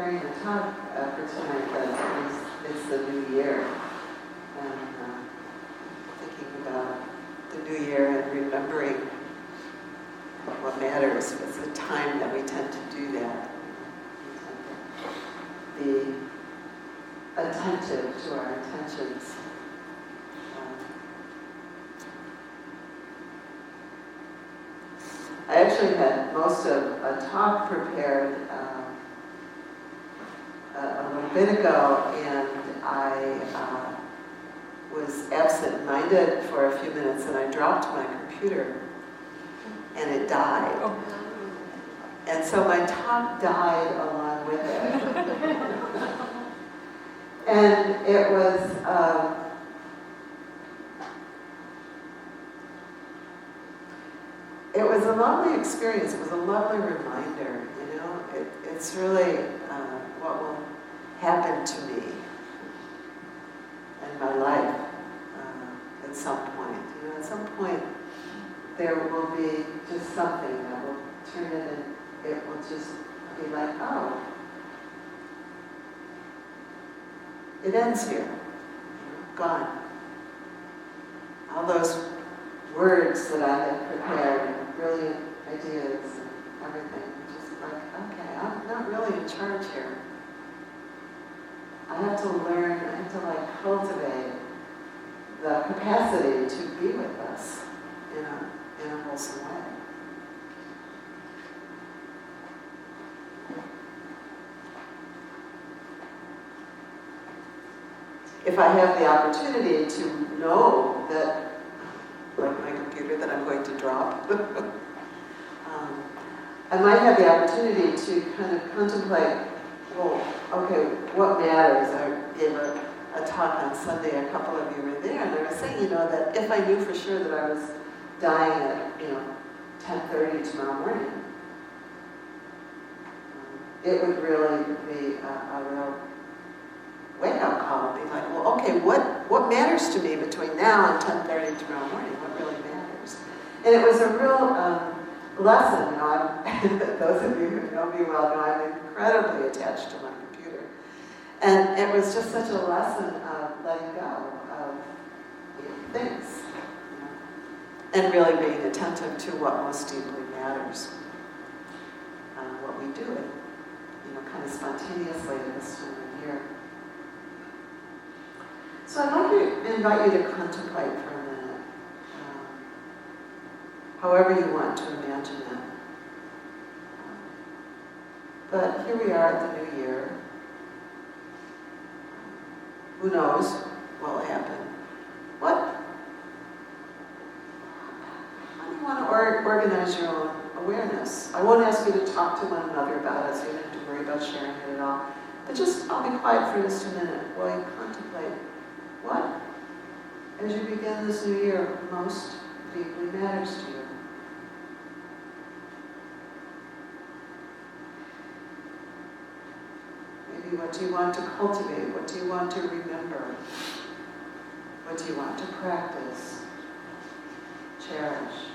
preparing a talk for tonight that it's the new year, and thinking about the new year and remembering what matters was the time that we tend to do that. We tend to be attentive to our intentions. I actually had most of a talk prepared a little bit ago, and I was absent-minded for a few minutes, and I dropped my computer, and it died. Oh. And so my talk died along with it. And it was a lovely experience. It was a lovely reminder, you know. It's really what will happen to me in my life at some point. You know, at some point there will be just something that will turn it, and it will just be like, oh, it ends here, you know, gone. All those words that I had prepared, and brilliant ideas and everything, just like, okay, I'm not really in charge here. I have to learn, I have to like cultivate the capacity to be with us in a wholesome way. If I have the opportunity to know that, like my computer, that I'm going to drop, I might have the opportunity to kind of contemplate, well, okay, what matters? I gave a talk on Sunday, a couple of you were there, and I was saying, you know, that if I knew for sure that I was dying at, 10:30 tomorrow morning, it would really be a real wake-up call. Be like, well, okay, what matters to me between now and 10:30 tomorrow morning? What really matters? And it was a real lesson. You know, those of you who know me well know I'm incredibly attached to my computer, and it was just such a lesson of letting go of things, and really being attentive to what most deeply matters. What we do it, kind of spontaneously at this time of year. So I'd like to invite you to contemplate for a minute, however you want to imagine it. But here we are at the new year. Who knows what will happen? How do you want to organize your own awareness? I won't ask you to talk to one another about it, so you don't have to worry about sharing it at all. But I'll be quiet for just a minute while you contemplate what, as you begin this new year, most deeply matters to you. Maybe what do you want to cultivate? What do you want to remember? What do you want to practice? Cherish?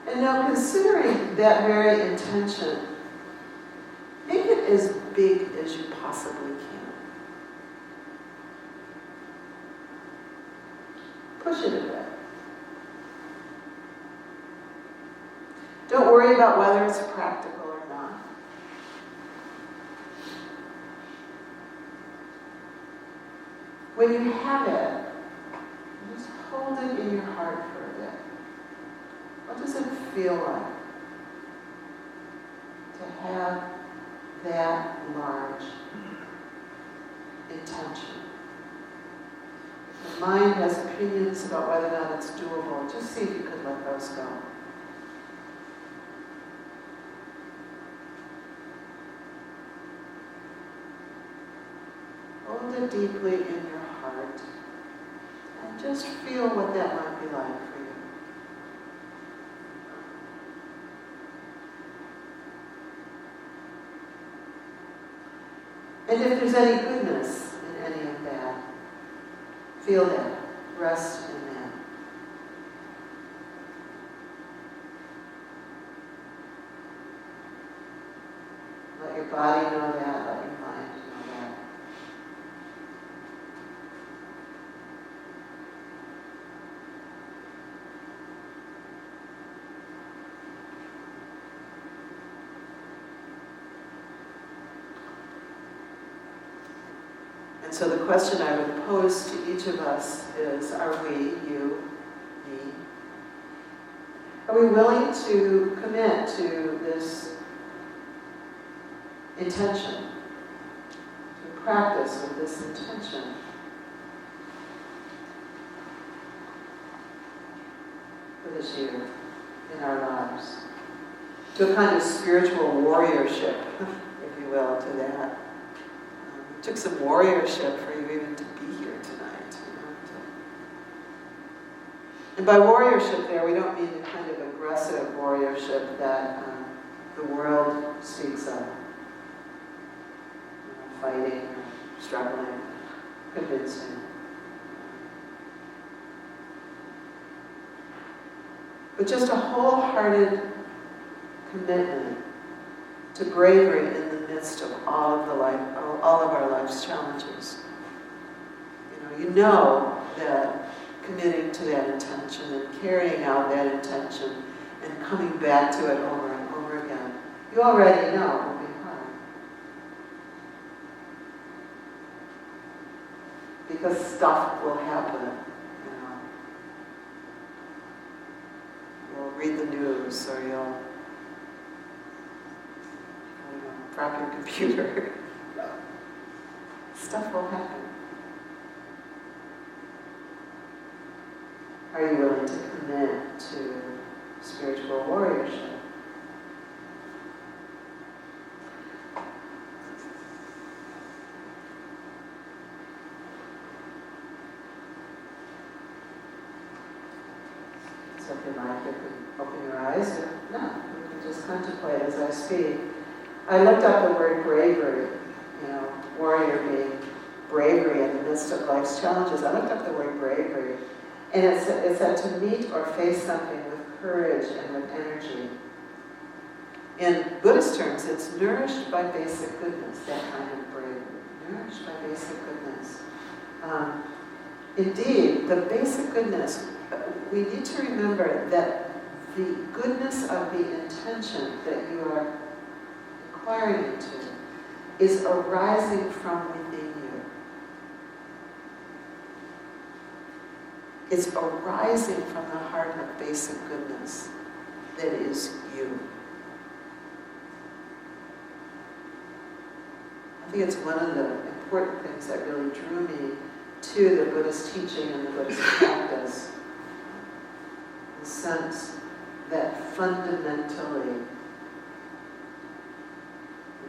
And now, considering that very intention, make it as big as you possibly can. Push it a bit. Don't worry about whether it's practical or not. When you have it, just hold it in your heart for a bit. What does it feel like to have that large intention? If the mind has opinions about whether or not it's doable, just see if you could let those go. Hold it deeply in your heart and just feel what that might be like for you. And if there's any goodness in any of that, feel that. Rest in that. Let your body know that. Let your mind know that. And so the question I would pose to each of us is, are we, you, me, are we willing to commit to this intention, to practice with this intention? For this year in our lives. To a kind of spiritual warriorship, if you will, to that. It took some warriorship for you even to be here tonight. And by warriorship there, we don't mean the kind of aggressive warriorship that the world speaks of. Fighting or struggling, convincing. But just a wholehearted commitment to bravery in the midst of all of our life's challenges. You know that committing to that intention and carrying out that intention and coming back to it over and over again, you already know it will be hard. Because stuff will happen, You'll read the news, or you'll prop your computer. Stuff will happen. Are you willing to commit to spiritual warriorship? So if you like, you can open your eyes. If not, you can just contemplate as I speak. I looked up the word bravery, warrior being bravery in the midst of life's challenges. I looked up the word bravery, and it said to meet or face something with courage and with energy. In Buddhist terms, it's nourished by basic goodness, that kind of bravery. Nourished by basic goodness. Indeed, the basic goodness, we need to remember that the goodness of the intention that you are inquiring into is arising from within you. It's arising from the heart of basic goodness that is you. I think it's one of the important things that really drew me to the Buddhist teaching and the Buddhist practice. The sense that fundamentally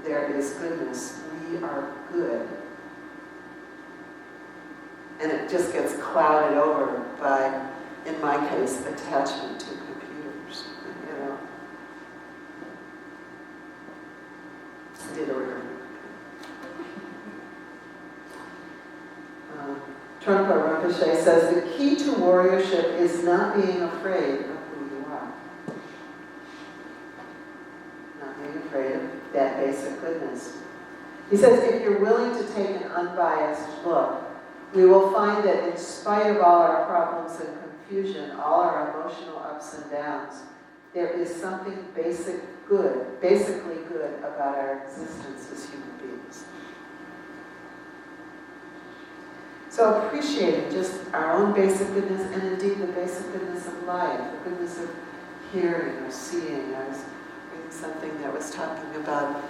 there is goodness. We are good. And it just gets clouded over by, in my case, attachment to computers. Did order. Trungpa Rinpoche says, the key to warriorship is not being afraid of who you are. Not being afraid of that basic goodness. He says, if you're willing to take an unbiased look, we will find that in spite of all our problems and confusion, all our emotional ups and downs, there is something basically good about our existence as human beings. So appreciating just our own basic goodness, and indeed the basic goodness of life, the goodness of hearing or seeing. I was reading something that was talking about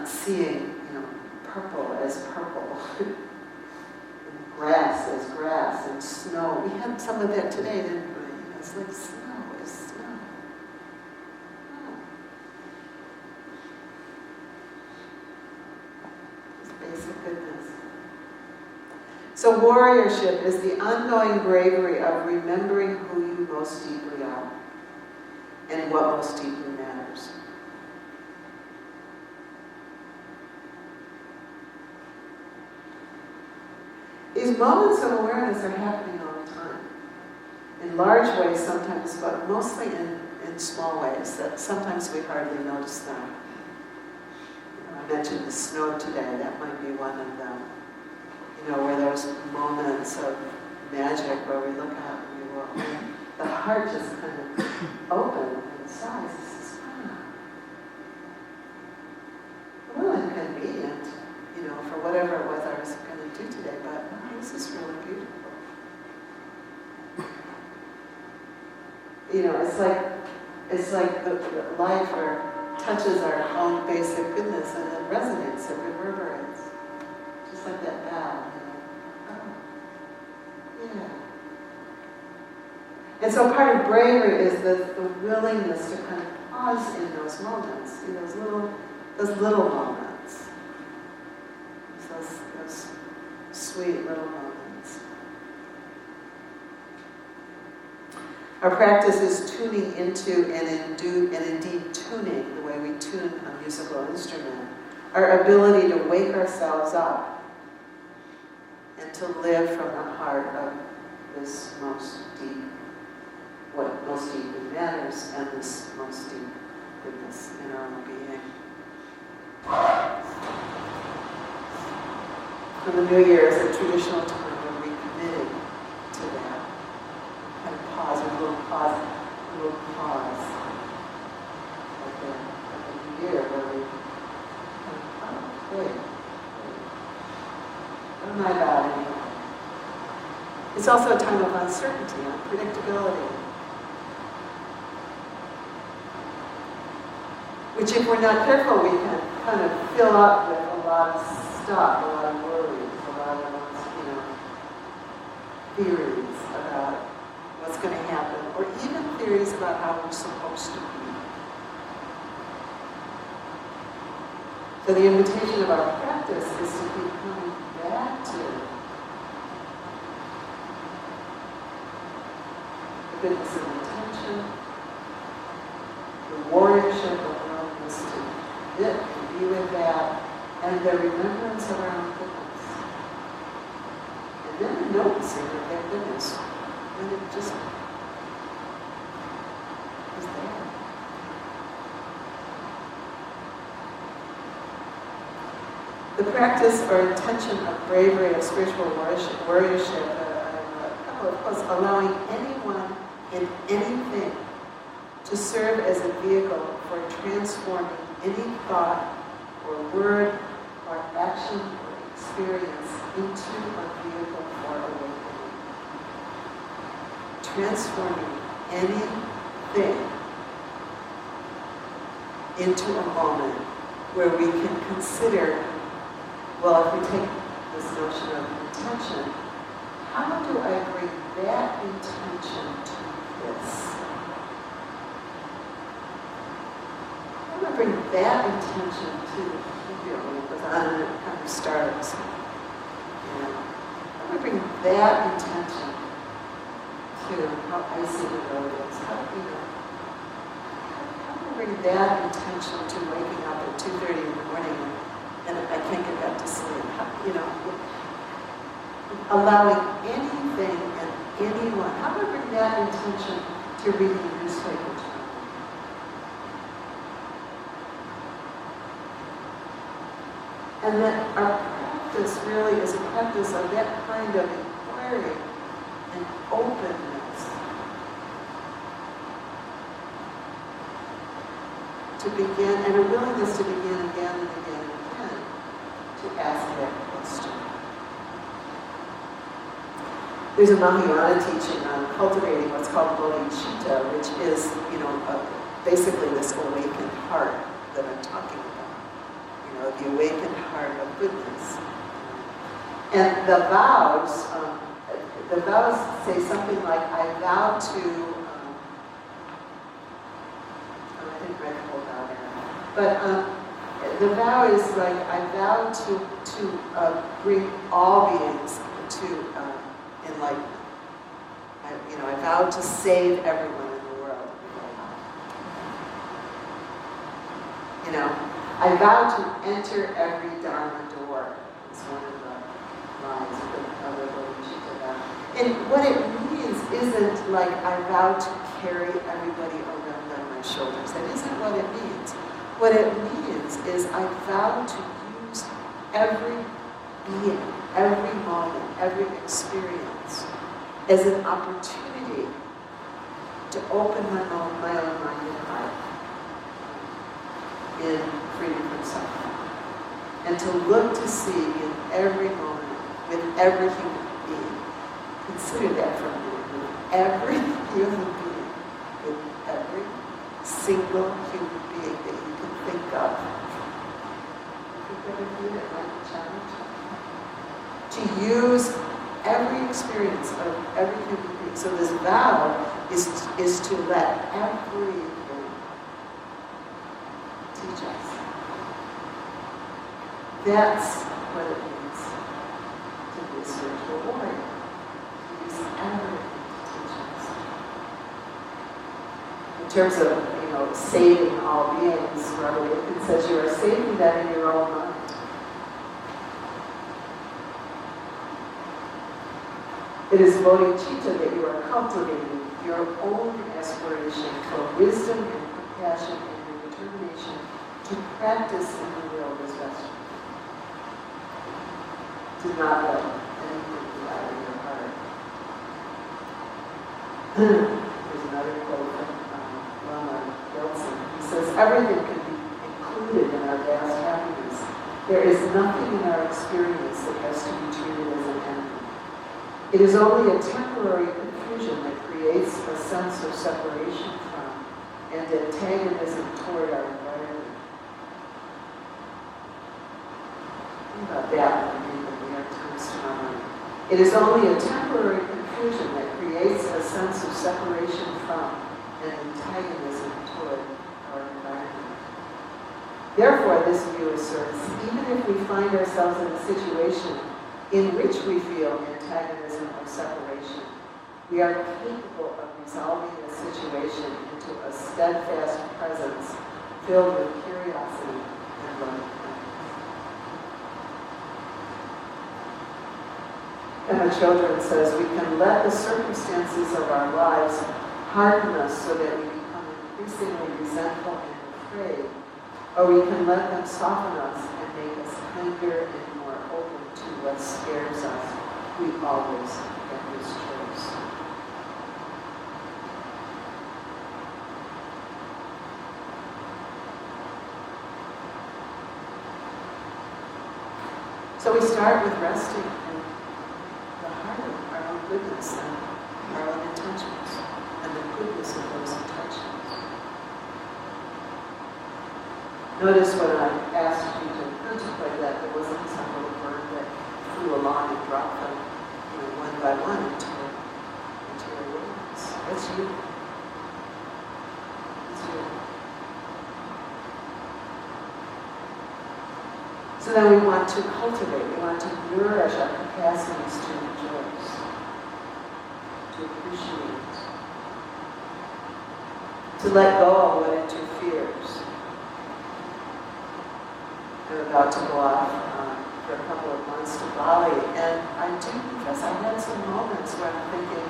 seeing, purple as purple, and grass as grass, and snow. We had some of that today, didn't we? It's like snow is snow. Oh. It's basic goodness. So warriorship is the ongoing bravery of remembering who you most deeply are and what most deeply matters. these moments of awareness are happening all the time. In large ways sometimes, but mostly in small ways that sometimes we hardly notice them. I mentioned the snow today, that might be one of them. Where there's moments of magic where we look out and we walk, the heart just kind of open and sighs. This is a little inconvenient, for whatever it was I was going to do today, but this is really beautiful. It's like the life touches our own basic goodness and it resonates, it reverberates. Just like that bell, Oh, yeah. And so part of bravery is the willingness to kind of pause in those moments, those little moments. Those sweet little moments. Our practice is tuning into and indeed tuning, the way we tune a musical instrument, our ability to wake ourselves up and to live from the heart of this most deep, what most deeply matters, and this most deep goodness in our own being. And the New Year is a traditional time when we committed to that. Kind of pause, a little pause, like a year where we kind of, wait, what am I about anymore? It's also a time of uncertainty, unpredictability. Which if we're not careful, we can kind of fill up with a lot of stuff, a lot of worries, a lot of, theories about what's going to happen, or even theories about how we're supposed to be. So the invitation of our practice is to keep coming back to the goodness of intention, the warriorship of willingness to be with that, and the remembrance of our own goodness. And then the noticing of that goodness when it just is there. The practice or intention of bravery, of spiritual warriorship, a couple of quotes, allowing anyone and anything to serve as a vehicle for transforming any thought or word or action or experience into a vehicle for awakening. Transforming anything into a moment where we can consider, well, if we take this notion of intention, how do I bring that intention to this? How do I bring that intention to with on it kind of starts? How do I bring that intention to how icy the road is? How do I bring that intention to waking up at 2:30 in the morning and I can't get back to sleep? Allowing anything and anyone. How do I bring that intention to reading the newspaper? And that our practice really is a practice of that kind of inquiry and openness to begin, and a willingness to begin again and again and again to ask that question. There's a Mahayana teaching on cultivating what's called bodhicitta, which is, basically this awakened heart that I'm talking about. The awakened heart of goodness. And the vows say something like, I vow to, I didn't write the whole vow there, but the vow is like, I vow to bring all beings to enlightenment. I vow to save everyone in the world. I vow to enter every Dharma door. It's one of the lines of the And what it means isn't like I vow to carry everybody around on my shoulders. That isn't what it means. What it means is I vow to use every being, every moment, every experience as an opportunity to open my own mind and heart in freedom from suffering. And to look to see in every moment, with every human being, consider that for a minute, with every human being, with every single human being that you can think of. Think of a being that might be challenging. To use every experience of every human being. So this vow is to let everything teach us. That's what it means to be a spiritual warrior. To use everything to teach us. In terms of, saving all beings, Robert Aiken says you are saving them in your own mind. It is bodhicitta that you are cultivating your own aspiration for wisdom and compassion and your determination to practice in the world as best you can. Do not let anything be out of your heart. There's another quote from Lama Yeltsin. He says, everything can be included in our vast happiness. There is nothing in our experience that has to be treated as an enemy. It is only a temporary confusion that creates a sense of separation from and antagonism toward our environment. Think about that when you read the New York Times tomorrow. It is only a temporary confusion that creates a sense of separation from and antagonism toward our environment. Therefore, this view asserts, even if we find ourselves in a situation in which we feel antagonism or separation, we are capable of resolving the situation into a steadfast presence filled with curiosity and love. Emma Children says, we can let the circumstances of our lives harden us so that we become increasingly resentful and afraid, or we can let them soften us and make us kinder and more open to what scares us. We always get this choice. So we start with resting in the heart of our own goodness and our own intentions and the goodness of those intentions. Notice when I asked you to contemplate that, there wasn't some little bird that flew along and dropped them, one by one into your awareness. That's you. It's you. So then we want to cultivate, we want to nourish our capacities to rejoice, to appreciate, to let go of what interferes. I'm about to go off for a couple of months to Bali, and I do confess I had some moments where I'm thinking,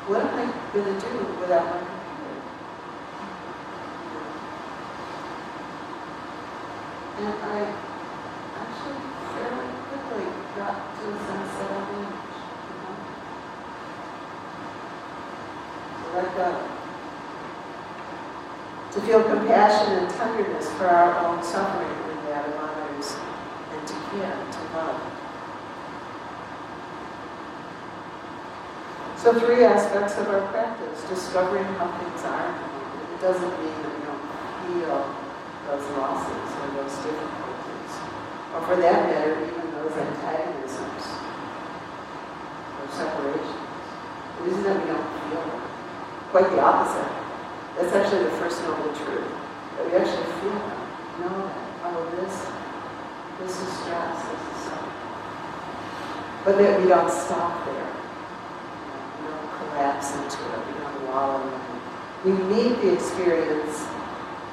what am I going to do without my computer? And I actually fairly quickly got to a sense that I managed, to let go. To feel compassion and tenderness for our own suffering and that of others, and to care, to love. So 3 aspects of our practice: discovering how things are. It doesn't mean that we don't feel those losses or those difficulties, or for that matter, even those antagonisms or separations. It isn't that we don't feel them. Quite the opposite. That's actually the first noble truth, that we actually feel them. Know that, this is stress, this is suffering. But that we don't stop there. We don't collapse into it, we don't wallow in it. We meet the experience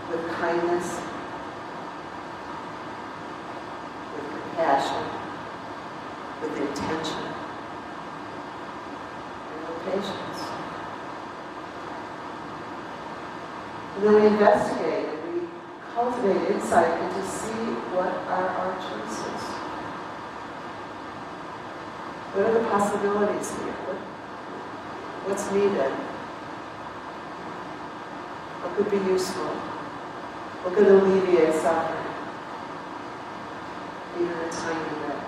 with kindness, with compassion, with intention, ramifications. And then we investigate and we cultivate insight and to see what are our choices. What are the possibilities here? What's needed? What could be useful? What could alleviate suffering? Even a tiny bit.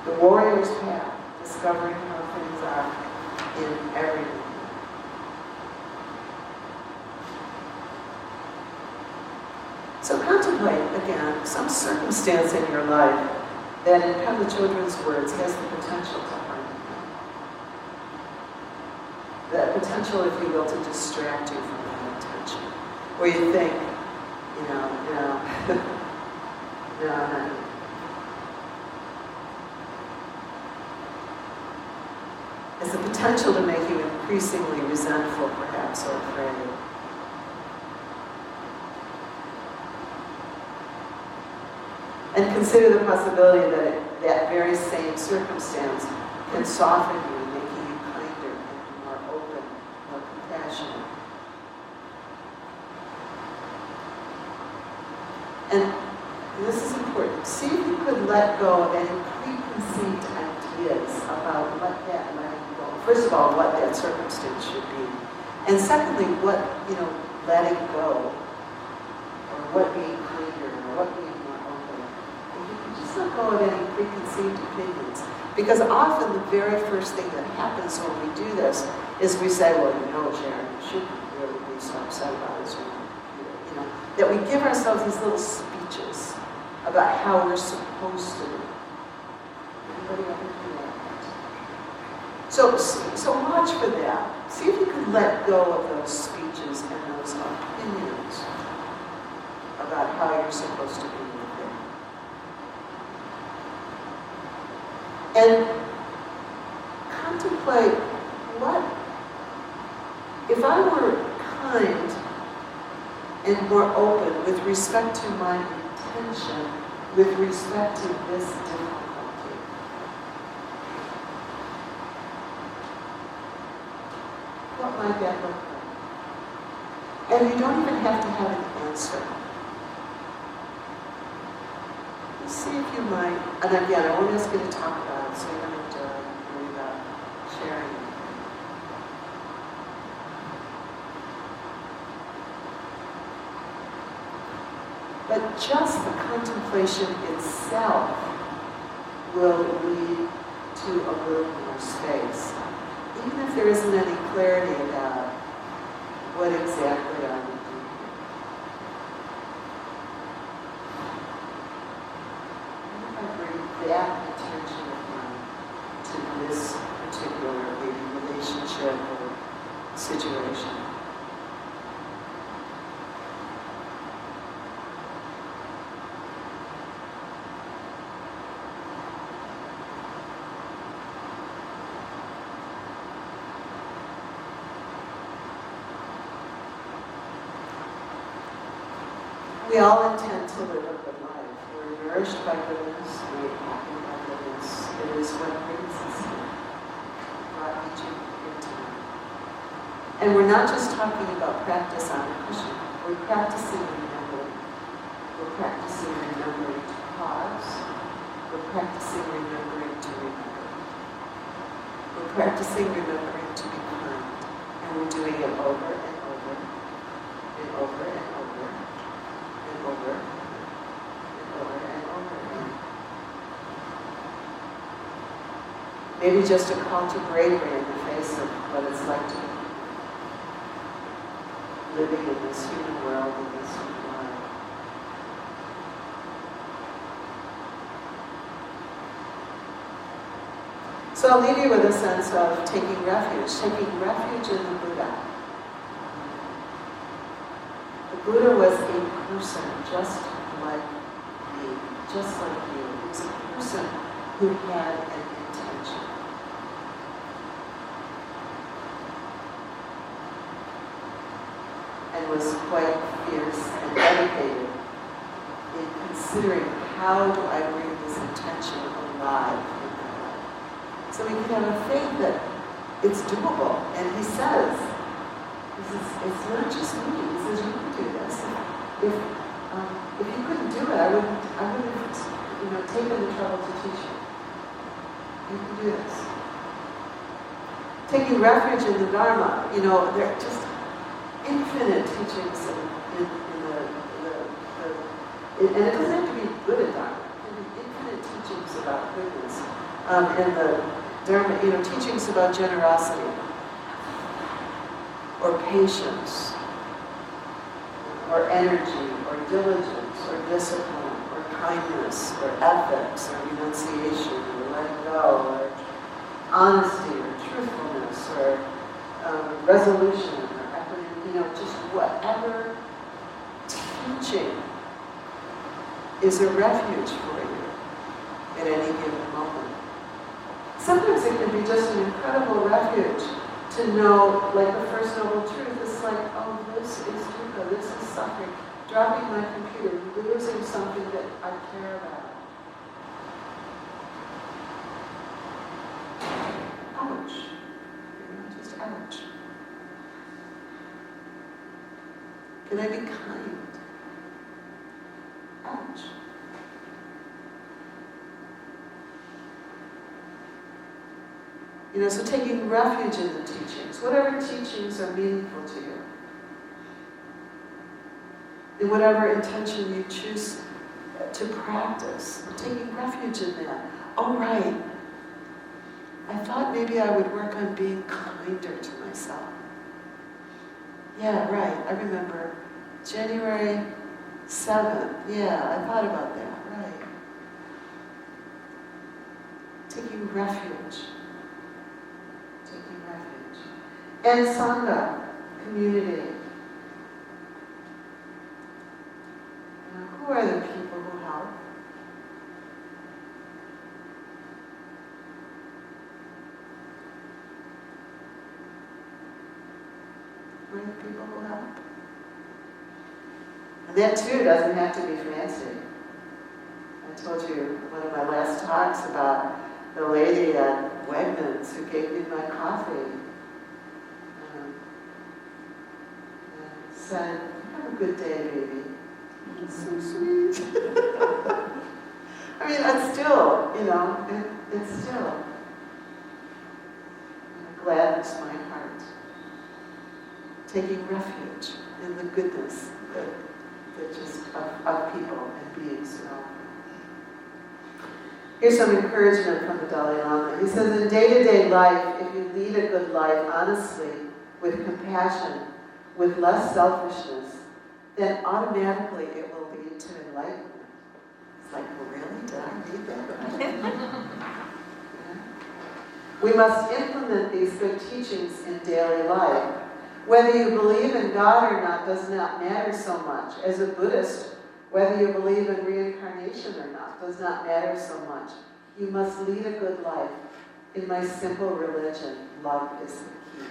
The warrior's path, discovering how things are in everything. So contemplate, again, some circumstance in your life that, in Come the Children's words, has the potential to harm you. The potential, if you will, to distract you from that attention. Where you think, no, honey. Has the potential to make you increasingly resentful, perhaps, or afraid. And consider the possibility that that very same circumstance can soften you, making you kinder and more open, more compassionate. And this is important. See if you could let go of any preconceived ideas about what that letting go. First of all, what that circumstance should be. And secondly, what, letting go, or what being kinder, or what being let go of any preconceived opinions. Because often the very first thing that happens when we do this is we say, well, Sharon, you shouldn't really be so upset about this. That we give ourselves these little speeches about how we're supposed to do. Anybody ever do that? So watch for that. See if you can let go of those speeches and those opinions about how you're supposed to be. And contemplate if I were kind and more open with respect to my intention, with respect to this difficulty. What might that look like? And you don't even have to have an answer. See if you might, and again, I won't ask you to talk about it, so you don't have to worry about sharing it. But just the contemplation itself will lead to a little more space. Even if there isn't any clarity about what exactly I would do. That attention of mine to this particular maybe relationship or situation. We all intend to live a good life. We're nourished by goodness, we're happy by goodness. It is what brings us here. Brought each of you here tonight. And we're not just talking about practice on a cushion. We're practicing remembering. We're practicing remembering to pause. We're practicing remembering to remember. We're practicing remembering to be kind. And we're doing it over and over and over and over and over and over and over again. Maybe just a call to bravery in the face of what it's like to be living in this human world, in this human life. So I'll leave you with a sense of taking refuge in the Buddha. The Buddha was a person just like me, just like you. He was a person who had an intention. And was quite fierce and dedicated in considering how do I bring this intention alive in my life? So we can have a faith that it's doable. And he says, it's not just me. He says, you can do this. If you couldn't do it, I wouldn't have taken the trouble to teach you. You can do this. Taking refuge in the Dharma, there are just infinite teachings and it doesn't have to be Buddha Dharma. There can be infinite teachings about goodness. And the Dharma, teachings about generosity, or patience, or energy, or diligence, or discipline, or kindness, or ethics, or renunciation, or letting go, or honesty, or truthfulness, or resolution, or equity, just whatever teaching is a refuge for you at any given moment. Sometimes it can be just an incredible refuge to know, like the First Noble Truth, it's like, oh, this is dukkha, this is suffering. Dropping my computer, losing something that I care about. Ouch. Just ouch. Can I be kind? Ouch. So taking refuge in the teachings, whatever teachings are meaningful to you, in whatever intention you choose to practice, taking refuge in that. Oh, right. I thought maybe I would work on being kinder to myself. Yeah, right. I remember January 7th. Yeah, I thought about that. Right. Taking refuge. Taking refuge. And Sangha, community. Who are the people who help? Who are the people who help? And that too doesn't have to be fancy. I told you one of my last talks about the lady at Wegmans who gave me my coffee. And said, have a good day, baby. It's so sweet. I mean, it's still, it's still gladdens my heart. Taking refuge in the goodness that just of people and beings around them. Here's some encouragement from the Dalai Lama. He says, in day-to-day life, if you lead a good life honestly, with compassion, with less selfishness, then automatically it will lead to enlightenment. It's like, well, really? Did I read that right? Yeah. We must implement these good teachings in daily life. Whether you believe in God or not does not matter so much. As a Buddhist, whether you believe in reincarnation or not does not matter so much. You must lead a good life. In my simple religion, love is the key.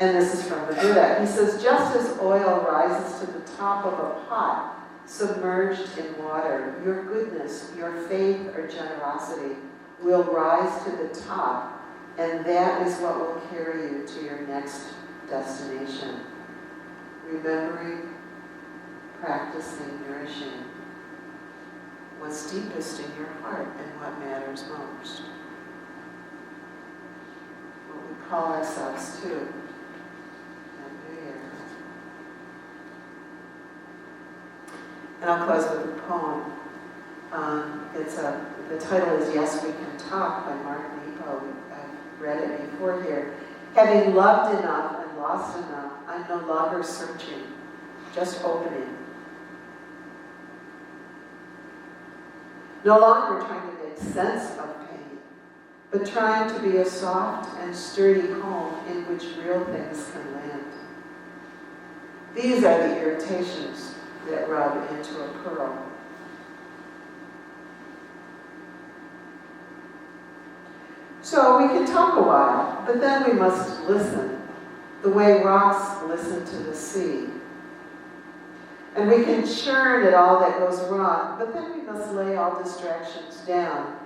And this is from the Buddha. He says, just as oil rises to the top of a pot, submerged in water, your goodness, your faith or generosity will rise to the top, and that is what will carry you to your next destination. Remembering, practicing, nourishing what's deepest in your heart and what matters most. What we call ourselves to. And I'll close with a poem. The title is Yes, We Can Talk by Mark Nepo. I've read it before here. Having loved enough and lost enough, I'm no longer searching, just opening. No longer trying to make sense of pain, but trying to be a soft and sturdy home in which real things can land. These are the irritations that rub into a pearl. So we can talk a while, but then we must listen, the way rocks listen to the sea. And we can churn at all that goes wrong, but then we must lay all distractions down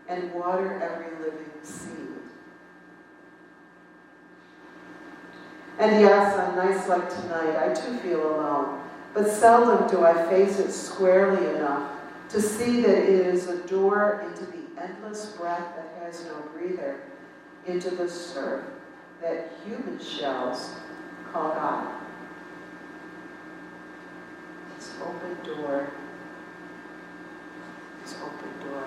and water every living seed. And yes, on nights like tonight, I too feel alone, but seldom do I face it squarely enough to see that it is a door into the endless breath that has no breather, into the surf that human shells call God. This open door, this open door.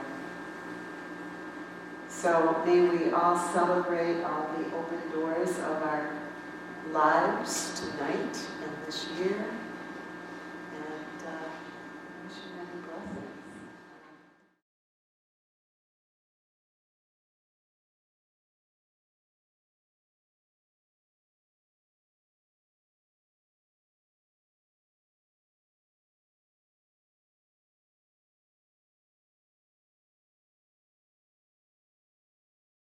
So may we all celebrate all the open doors of our lives tonight and this year.